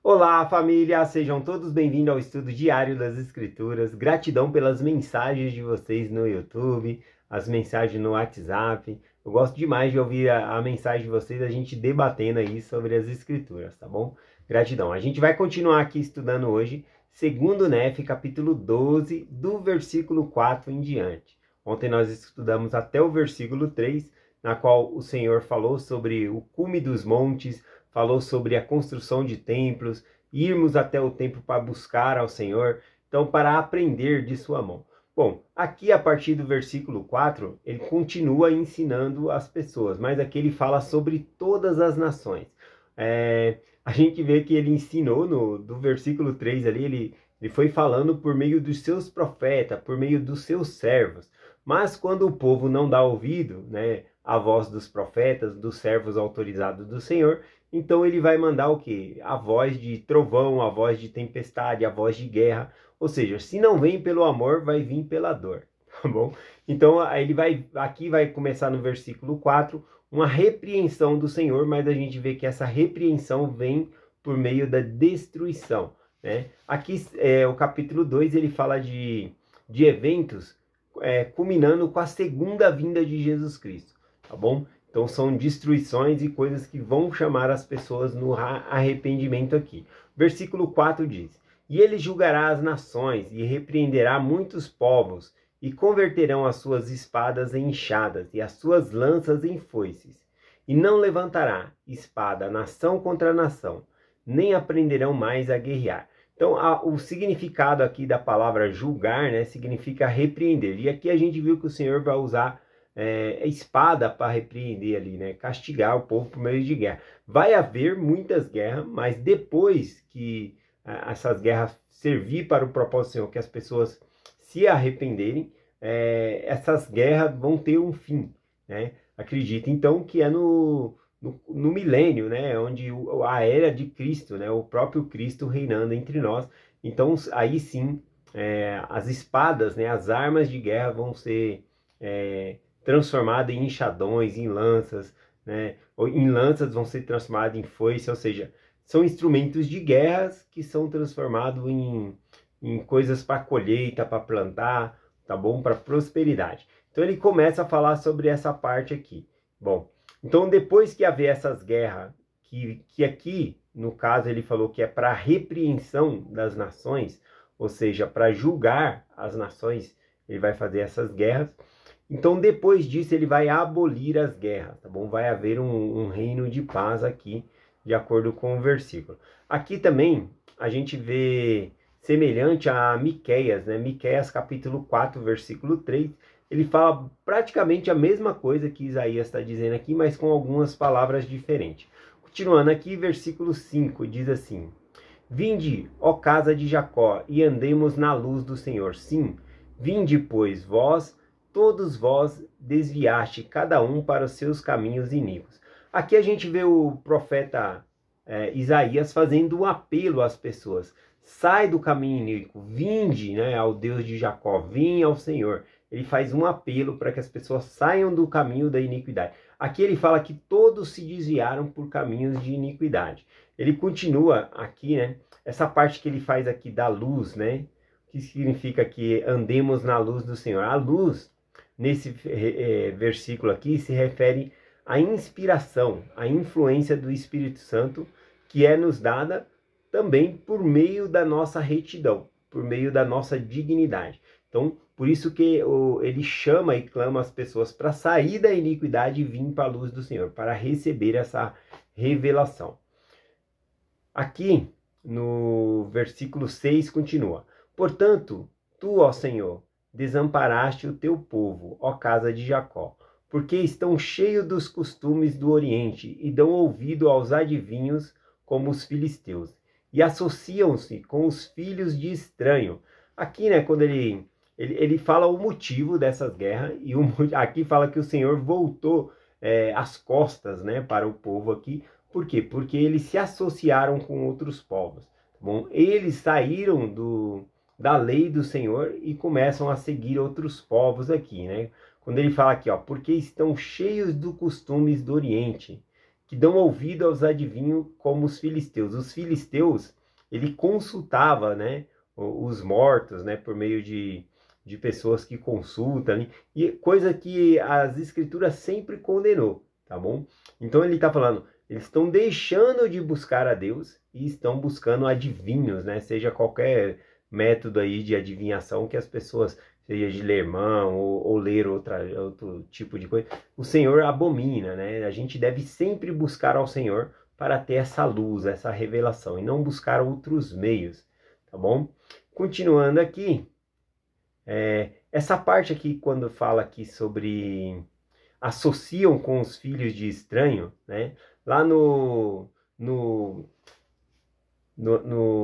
Olá, família! Sejam todos bem-vindos ao estudo diário das Escrituras. Gratidão pelas mensagens de vocês no YouTube, as mensagens no WhatsApp. Eu gosto demais de ouvir a mensagem de vocês, a gente debatendo aí sobre as Escrituras, tá bom? Gratidão. A gente vai continuar aqui estudando hoje, segundo Nefe, capítulo 12, do versículo 4 em diante. Ontem nós estudamos até o versículo 3, na qual o Senhor falou sobre o cume dos montes, falou sobre a construção de templos, irmos até o templo para buscar ao Senhor, então para aprender de sua mão. Bom, aqui a partir do versículo 4, ele continua ensinando as pessoas, mas aqui ele fala sobre todas as nações. A gente vê que ele ensinou do versículo 3 ali, ele foi falando por meio dos seus profetas, por meio dos seus servos, mas quando o povo não dá ouvido, né, à voz dos profetas, dos servos autorizados do Senhor, então ele vai mandar o quê? A voz de trovão, a voz de tempestade, a voz de guerra. Ou seja, se não vem pelo amor, vai vir pela dor, tá bom? Então aqui vai começar no versículo 4, uma repreensão do Senhor, mas a gente vê que essa repreensão vem por meio da destruição, né? Aqui o capítulo 2 ele fala de eventos culminando com a segunda vinda de Jesus Cristo, tá bom? Então são destruições e coisas que vão chamar as pessoas no arrependimento aqui. Versículo 4 diz: E ele julgará as nações e repreenderá muitos povos, e converterão as suas espadas em enxadas e as suas lanças em foices. E não levantará espada nação contra nação, nem aprenderão mais a guerrear. Então o significado aqui da palavra julgar, né, significa repreender. E aqui a gente viu que o Senhor vai usar espada para repreender ali, né? Castigar o povo por meio de guerra. Vai haver muitas guerras, mas depois que essas guerras servir para o propósito do Senhor, que as pessoas se arrependerem, essas guerras vão ter um fim, né? Acredito então que é no milênio, né? Onde a era de Cristo, né? O próprio Cristo reinando entre nós. Então aí sim as espadas, né? As armas de guerra vão ser transformada em enxadões, em lanças, né? Ou em lanças vão ser transformadas em foice, ou seja, são instrumentos de guerras que são transformados em coisas para colheita, para plantar, tá bom? Para prosperidade. Então ele começa a falar sobre essa parte aqui. Bom, então depois que haver essas guerras, que aqui, no caso, ele falou que é para repreensão das nações, ou seja, para julgar as nações, ele vai fazer essas guerras. Então, depois disso, ele vai abolir as guerras, tá bom? Vai haver um reino de paz aqui, de acordo com o versículo. Aqui também, a gente vê semelhante a Miqueias, né? Miqueias, capítulo 4, versículo 3. Ele fala praticamente a mesma coisa que Isaías está dizendo aqui, mas com algumas palavras diferentes. Continuando aqui, versículo 5, diz assim: Vinde, ó casa de Jacó, e andemos na luz do Senhor. Sim, vinde, pois, vós, todos vós desviaste cada um para os seus caminhos iníquos. Aqui a gente vê o profeta Isaías fazendo um apelo às pessoas. Sai do caminho iníquo, vinde, né, ao Deus de Jacó, vim ao Senhor. Ele faz um apelo para que as pessoas saiam do caminho da iniquidade. Aqui ele fala que todos se desviaram por caminhos de iniquidade. Ele continua aqui, né, essa parte que ele faz aqui da luz, né, que significa que andemos na luz do Senhor. A luz, nesse versículo aqui, se refere à inspiração, à influência do Espírito Santo, que é nos dada também por meio da nossa retidão, por meio da nossa dignidade. Então, por isso que ele chama e clama as pessoas para sair da iniquidade e vir para a luz do Senhor, para receber essa revelação. Aqui, no versículo 6, continua: Portanto, tu, ó Senhor, desamparaste o teu povo, ó casa de Jacó, porque estão cheios dos costumes do Oriente e dão ouvido aos adivinhos como os filisteus, e associam-se com os filhos de estranho. Aqui, né, quando ele fala o motivo dessas guerras, e aqui fala que o Senhor voltou as costas, né, para o povo aqui. Por quê? Porque eles se associaram com outros povos. Tá bom? Eles saíram da lei do Senhor e começam a seguir outros povos aqui, né? Quando ele fala aqui, ó, porque estão cheios dos costumes do Oriente, que dão ouvido aos adivinhos como os filisteus. Os filisteus, ele consultava, né, os mortos, né, por meio de pessoas que consultam, né, e coisa que as escrituras sempre condenou, tá bom? Então ele está falando, eles estão deixando de buscar a Deus e estão buscando adivinhos, né, seja qualquer método aí de adivinhação que as pessoas, seja de ler mão ou ler outro tipo de coisa, o Senhor abomina, né? A gente deve sempre buscar ao Senhor para ter essa luz, essa revelação, e não buscar outros meios, tá bom? Continuando aqui, essa parte aqui, quando fala aqui sobre associam com os filhos de estranho, né? Lá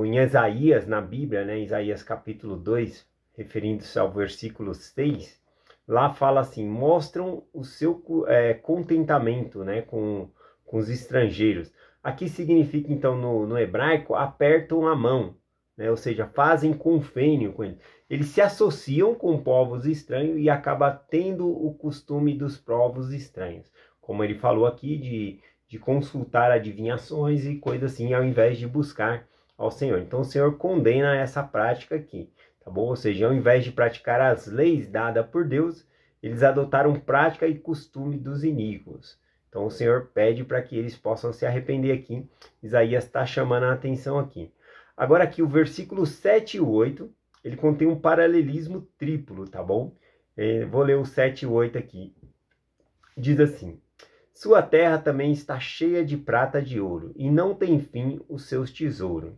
em Isaías, na Bíblia, né? Isaías capítulo 2, referindo-se ao versículo 6, lá fala assim, mostram o seu contentamento, né? com os estrangeiros. Aqui significa, então, no hebraico, apertam a mão, né? Ou seja, fazem confênio com eles. Eles se associam com povos estranhos e acabam tendo o costume dos povos estranhos. Como ele falou aqui, de consultar adivinhações e coisas assim, ao invés de buscar ao Senhor. Então o Senhor condena essa prática aqui, tá bom? Ou seja, ao invés de praticar as leis dadas por Deus, eles adotaram prática e costume dos iníquos. Então o Senhor pede para que eles possam se arrepender aqui. Isaías está chamando a atenção aqui. Agora aqui o versículo 7 e 8, ele contém um paralelismo triplo, tá bom? Vou ler o 7 e 8 aqui. Diz assim, sua terra também está cheia de prata e de ouro, e não tem fim os seus tesouros.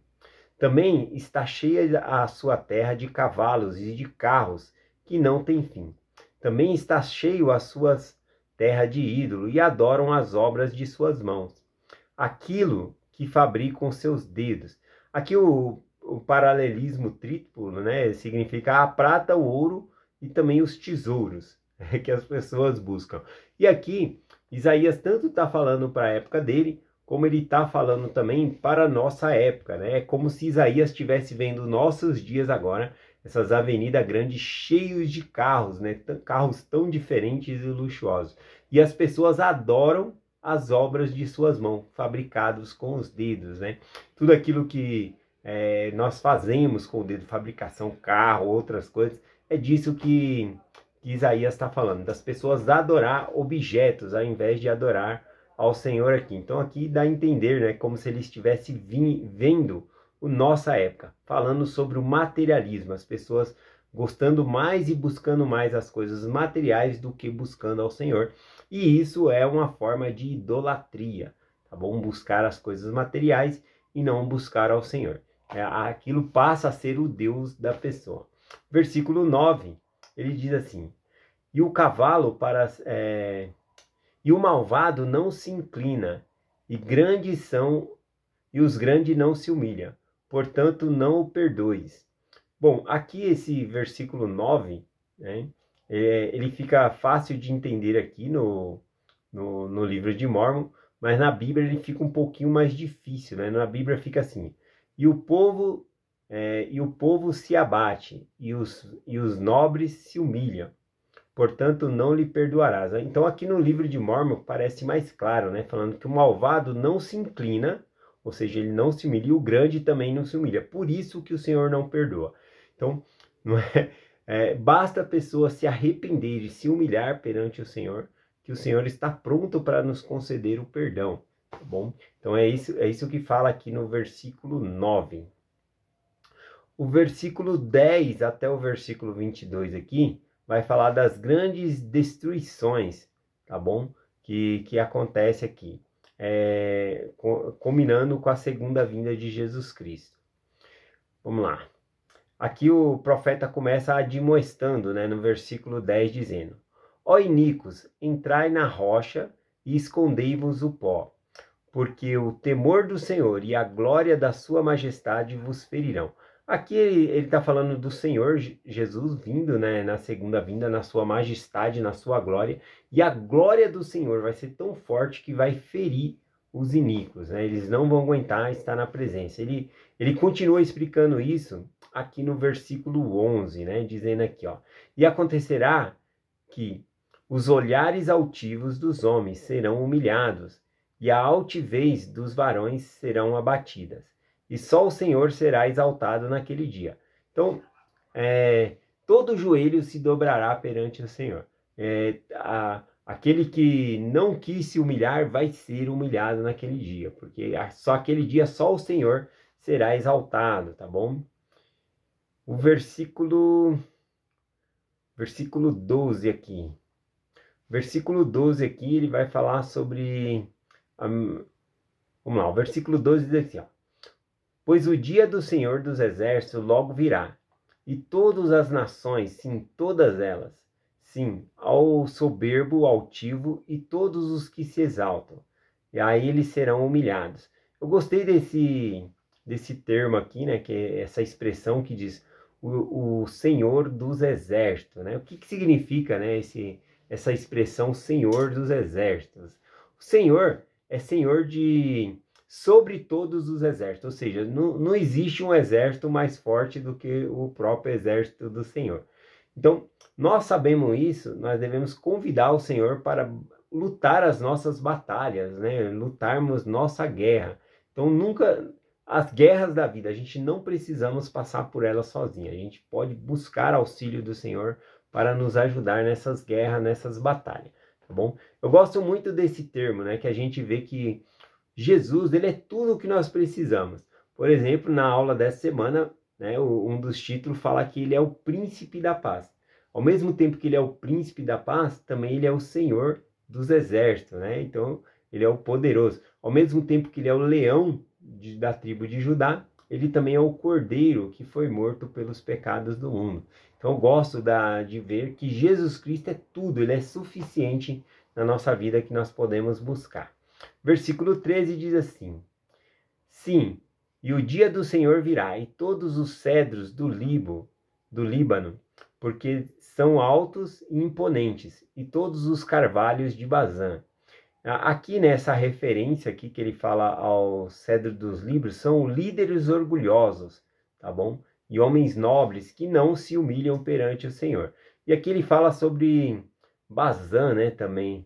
Também está cheia a sua terra de cavalos e de carros, que não tem fim. Também está cheio as suas terras de ídolo, e adoram as obras de suas mãos. Aquilo que fabricam seus dedos. Aqui o paralelismo triplo, né, significa a prata, o ouro e também os tesouros que as pessoas buscam. E aqui, Isaías tanto está falando para a época dele, como ele está falando também para a nossa época, né? É como se Isaías estivesse vendo nossos dias agora, essas avenidas grandes cheias de carros, né? Carros tão diferentes e luxuosos. E as pessoas adoram as obras de suas mãos, fabricados com os dedos, né? Tudo aquilo que nós fazemos com o dedo, fabricação, carro, outras coisas, é disso que Isaías está falando, das pessoas adorar objetos ao invés de adorar ao Senhor aqui. Então aqui dá a entender, né, como se ele estivesse vendo a nossa época, falando sobre o materialismo, as pessoas gostando mais e buscando mais as coisas materiais do que buscando ao Senhor. E isso é uma forma de idolatria, tá bom? Buscar as coisas materiais e não buscar ao Senhor. Aquilo passa a ser o Deus da pessoa. Versículo 9, ele diz assim, e o cavalo e o malvado não se inclina, e os grandes não se humilham, portanto não o perdoes. Bom, aqui esse versículo 9, né, ele fica fácil de entender aqui no livro de Mórmon, mas na Bíblia ele fica um pouquinho mais difícil, né? Na Bíblia fica assim, e o povo se abate, e os nobres se humilham, portanto não lhe perdoarás. Então aqui no livro de Mórmon parece mais claro, né? Falando que o malvado não se inclina, ou seja, ele não se humilha, e o grande também não se humilha. Por isso que o Senhor não perdoa. Então, não basta a pessoa se arrepender e se humilhar perante o Senhor, que o Senhor está pronto para nos conceder o perdão, tá bom? Então é isso que fala aqui no versículo 9. O versículo 10 até o versículo 22 aqui vai falar das grandes destruições, tá bom? Que acontece aqui, combinando com a segunda vinda de Jesus Cristo. Vamos lá. Aqui o profeta começa admoestando, né, no versículo 10, dizendo, ó iníquos, entrai na rocha e escondei-vos o pó, porque o temor do Senhor e a glória da sua majestade vos ferirão. Aqui ele está falando do Senhor Jesus vindo, né, na segunda vinda, na sua majestade, na sua glória. E a glória do Senhor vai ser tão forte que vai ferir os iníquos, né? Eles não vão aguentar estar na presença. Ele continua explicando isso aqui no versículo 11, né, dizendo aqui, ó, e acontecerá que os olhares altivos dos homens serão humilhados, e a altivez dos varões serão abatidas, e só o Senhor será exaltado naquele dia. Então, todo joelho se dobrará perante o Senhor. Aquele que não quis se humilhar vai ser humilhado naquele dia, porque só aquele dia só o Senhor será exaltado, tá bom? O versículo 12 aqui. Versículo 12 aqui, ele vai falar sobre... vamos lá, o versículo 12 diz assim, ó. Pois o dia do Senhor dos Exércitos logo virá, e todas as nações, sim, todas elas, sim, ao soberbo, altivo e todos os que se exaltam, e aí eles serão humilhados. Eu gostei desse termo aqui, né, que é essa expressão que diz o Senhor dos Exércitos, né? O que significa, né, essa expressão Senhor dos Exércitos? O Senhor é Senhor sobre todos os exércitos, ou seja, não existe um exército mais forte do que o próprio exército do Senhor. Então, nós sabemos isso, nós devemos convidar o Senhor para lutar as nossas batalhas, né? Lutarmos nossa guerra. Então, as guerras da vida, a gente não precisamos passar por elas sozinha. A gente pode buscar auxílio do Senhor para nos ajudar nessas guerras, nessas batalhas, tá bom? Eu gosto muito desse termo, né? Que a gente vê que Jesus, ele é tudo o que nós precisamos. Por exemplo, na aula dessa semana, né, um dos títulos fala que ele é o príncipe da paz. Ao mesmo tempo que ele é o príncipe da paz, também ele é o Senhor dos exércitos, né? Então, ele é o poderoso. Ao mesmo tempo que ele é o leão da tribo de Judá, ele também é o cordeiro que foi morto pelos pecados do mundo. Então, eu gosto de ver que Jesus Cristo é tudo, ele é suficiente na nossa vida que nós podemos buscar. Versículo 13 diz assim: Sim, e o dia do Senhor virá, e todos os cedros do Líbano, porque são altos e imponentes, e todos os carvalhos de Bazã. Aqui nessa referência aqui que ele fala ao cedro dos Líbanos, são líderes orgulhosos, tá bom? E homens nobres que não se humilham perante o Senhor. E aqui ele fala sobre Bazã, né, também,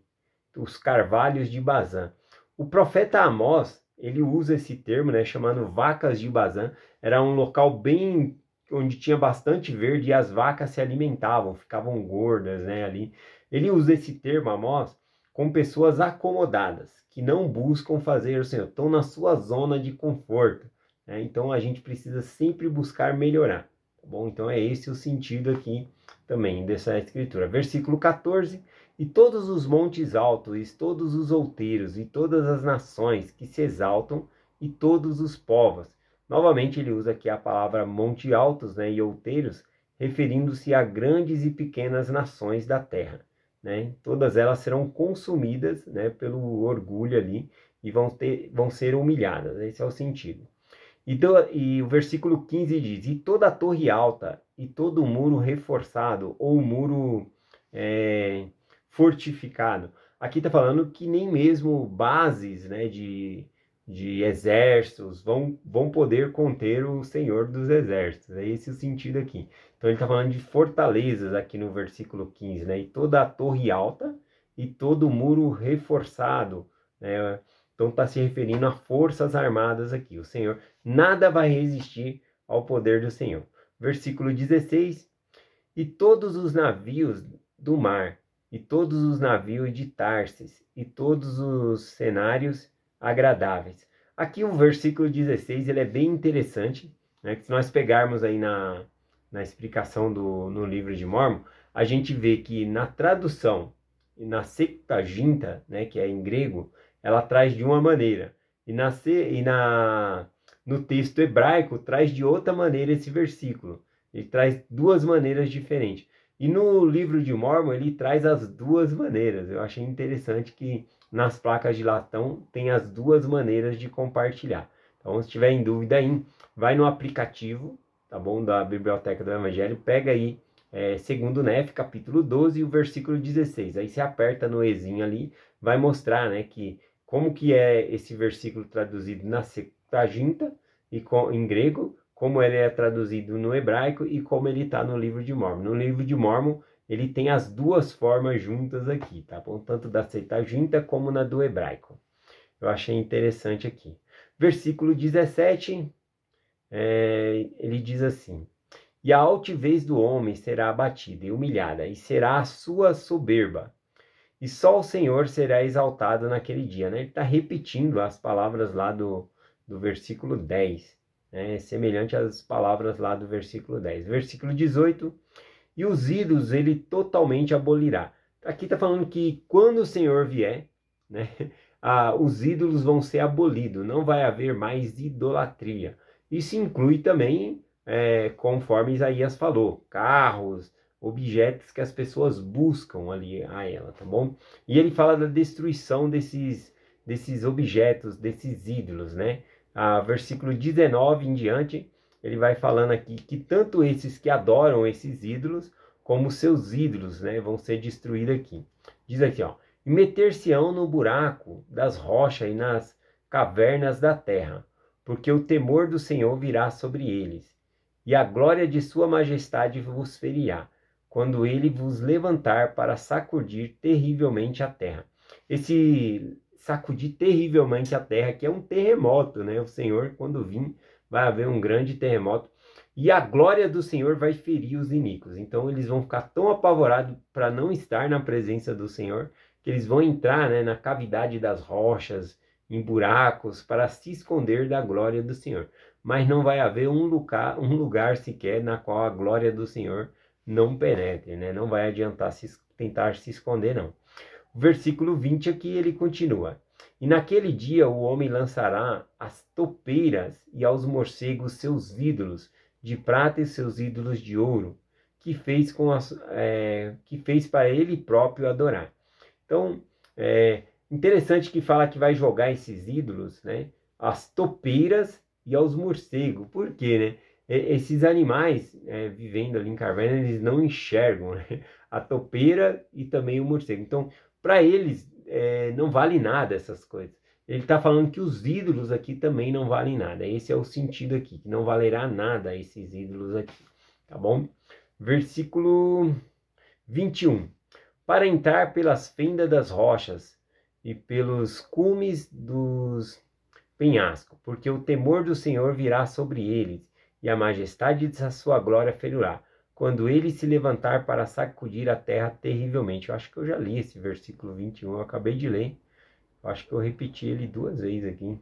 os carvalhos de Bazã. O profeta Amós, ele usa esse termo, né, chamando vacas de Bazã. Era um local bem onde tinha bastante verde e as vacas se alimentavam, ficavam gordas, né, ali. Ele usa esse termo, Amós, com pessoas acomodadas, que não buscam fazer o Senhor, estão na sua zona de conforto, né? Então a gente precisa sempre buscar melhorar, tá bom? Então é esse o sentido aqui também dessa escritura. Versículo 14: E todos os montes altos, e todos os outeiros, e todas as nações que se exaltam, e todos os povos. Novamente ele usa aqui a palavra monte altos, né, e outeiros, referindo-se a grandes e pequenas nações da terra, né? Todas elas serão consumidas, né, pelo orgulho ali, e vão ser humilhadas. Esse é o sentido. E o versículo 15 diz: E toda a torre alta, e todo o muro reforçado, ou muro fortificado. Aqui está falando que nem mesmo bases, né, de exércitos vão poder conter o Senhor dos Exércitos. É esse o sentido aqui. Então ele está falando de fortalezas aqui no versículo 15, né? E toda a torre alta e todo o muro reforçado, né? Então está se referindo a forças armadas aqui. O Senhor, nada vai resistir ao poder do Senhor. Versículo 16: E todos os navios do mar, e todos os navios de Tarsis, e todos os cenários agradáveis. Aqui o versículo 16, ele é bem interessante, né? Que se nós pegarmos aí na explicação no livro de Mórmon, a gente vê que na tradução, e na Septuaginta, né, que é em grego, ela traz de uma maneira, no texto hebraico traz de outra maneira esse versículo. Ele traz duas maneiras diferentes. E no livro de Mórmon ele traz as duas maneiras. Eu achei interessante que nas placas de latão tem as duas maneiras de compartilhar. Então, se tiver em dúvida aí, vai no aplicativo, tá bom, da Biblioteca do Evangelho, pega aí segundo Nef, capítulo 12 e o versículo 16. Aí você aperta no ezinho ali, vai mostrar, né, que como que é esse versículo traduzido na Septuaginta e em grego, como ele é traduzido no hebraico e como ele está no livro de Mórmon. No livro de Mórmon, ele tem as duas formas juntas aqui, tá bom? Tanto da Septuaginta como na do hebraico. eu achei interessante aqui. Versículo 17, ele diz assim: e a altivez do homem será abatida e humilhada, e será a sua soberba. E só o Senhor será exaltado naquele dia. Né? Ele está repetindo as palavras lá do versículo 10. Né? Semelhante às palavras lá do versículo 10. Versículo 18. E os ídolos ele totalmente abolirá. Aqui está falando que quando o Senhor vier, né, os ídolos vão ser abolidos. Não vai haver mais idolatria. Isso inclui também, conforme Isaías falou, carros, objetos que as pessoas buscam ali a ela, tá bom? E ele fala da destruição desses objetos, desses ídolos, né? Versículo 19 em diante, ele vai falando aqui que tanto esses que adoram esses ídolos, como seus ídolos, né, vão ser destruídos aqui. Diz aqui, ó, e meter-se-ão no buraco das rochas e nas cavernas da terra, porque o temor do Senhor virá sobre eles, e a glória de sua majestade vos ferirá, quando ele vos levantar para sacudir terrivelmente a terra. Esse sacudir terrivelmente a terra aqui é um terremoto, né? O Senhor, quando vir, vai haver um grande terremoto. E a glória do Senhor vai ferir os iníquos. Então eles vão ficar tão apavorados para não estar na presença do Senhor, que eles vão entrar, né, na cavidade das rochas, em buracos, para se esconder da glória do Senhor. Mas não vai haver um lugar sequer na qual a glória do Senhor não penetre, né? Não vai adiantar tentar se esconder, não. O versículo 20 aqui ele continua. E naquele dia o homem lançará as topeiras e aos morcegos seus ídolos de prata e seus ídolos de ouro, que fez para ele próprio adorar. Então, interessante que fala que vai jogar esses ídolos, né, às topeiras e aos morcegos. Por quê, né? Esses animais, vivendo ali em caverna, eles não enxergam, né, a topeira e também o morcego. Então, para eles, não vale nada essas coisas. Ele está falando que os ídolos aqui também não valem nada. Esse é o sentido aqui, que não valerá nada esses ídolos aqui, tá bom? Versículo 21. Para entrar pelas fendas das rochas e pelos cumes dos penhascos, porque o temor do Senhor virá sobre eles, e a majestade da sua glória ferirá, quando ele se levantar para sacudir a terra terrivelmente. Eu acho que eu já li esse versículo 21, eu acabei de ler. Eu acho que eu repeti ele 2 vezes aqui.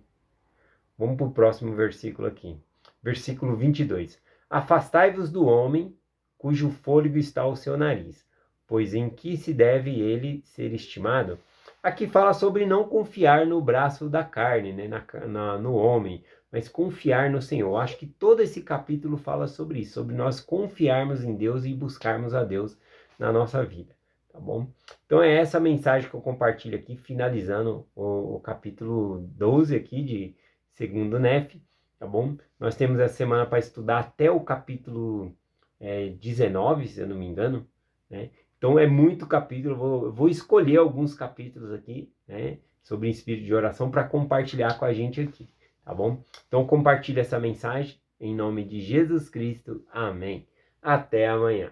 Vamos para o próximo versículo aqui. Versículo 22. Afastai-vos do homem, cujo fôlego está ao seu nariz, pois em que se deve ele ser estimado? Aqui fala sobre não confiar no braço da carne, né, no homem, mas confiar no Senhor. Eu acho que todo esse capítulo fala sobre isso, sobre nós confiarmos em Deus e buscarmos a Deus na nossa vida. Tá bom? Então é essa mensagem que eu compartilho aqui, finalizando o capítulo 12 aqui de 2º Nef, tá bom? Nós temos essa semana para estudar até o capítulo 19, se eu não me engano, né? Então é muito capítulo, eu vou escolher alguns capítulos aqui, né, sobre espírito de oração para compartilhar com a gente aqui, tá bom? Então compartilhe essa mensagem em nome de Jesus Cristo, amém. Até amanhã.